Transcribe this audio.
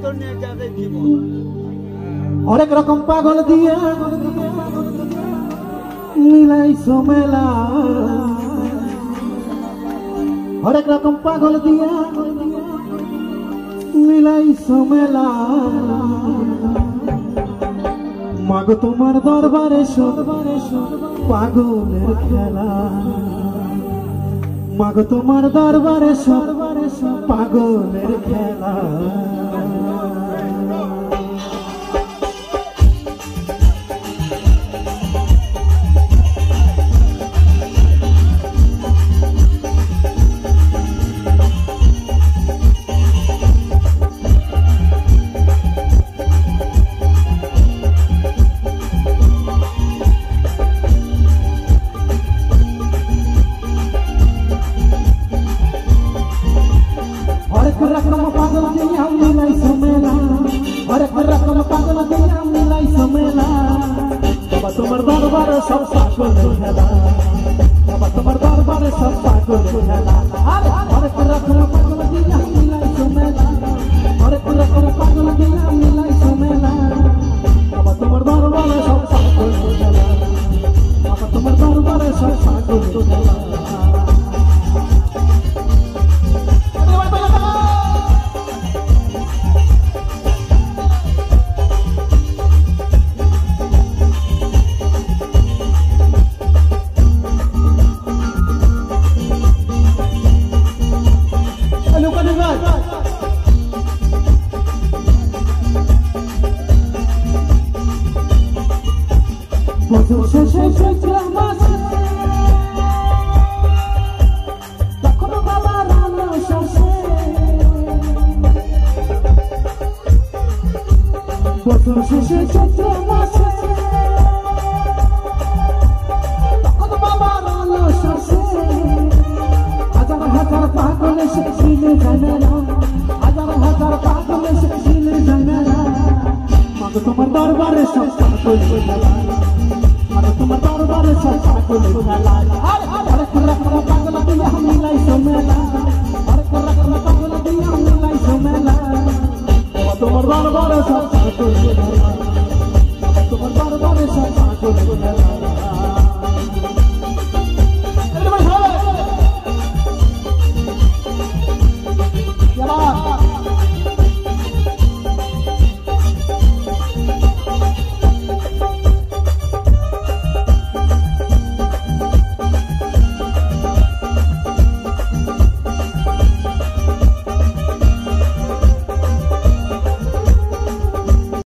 ভিতর নিয়ে যাবে জীবন। অনেক রকম পাগল দিয়া মিলাইছো মেলা, হরেক রকম পাগল দিয়া মিলাইছো মেলা। মাগো তোমার দরবারে সব পাগলের খেলা, মাগো তোমার দরবারে সব পাগলের খেলা। তোমার দরবারে সব পাগলের খেলা, বাবা তোমার দরবারে সব পাগলের খেলা। হরেক রকম পাগল দিয়া মিলাইছো মেলা, হরেক রকম পাগল দিয়া মিলাইছো মেলা। বাবা তোমার দরবারে সব পাগলের খেলা, বাবা তোমার দরবারে সব পাগলের খেলা। বছর শেষে চৈত্র মাসে তখন বাবা রান্না শেষে, বছর শেষে চৈত্র মাসে তখন বাবা রান্না শেষে। হাজার হাজার পাগল এসে ছিলে জানেরা, হাজার হাজার পাগল এসে ছিলে জানেরা। মাগো তোমার দরবারে সব পাগলের খেলা, তোমার দরবারে সব পাগলের খেলা। হরেক রকম পাগল দিয়া মিলাইছো মেলা, হরেক রকম পাগল দিয়া মিলাইছো মেলা। তোমার দরবারে সব পাগলের খেলা, তোমার দরবারে সব পাগলের খেলা।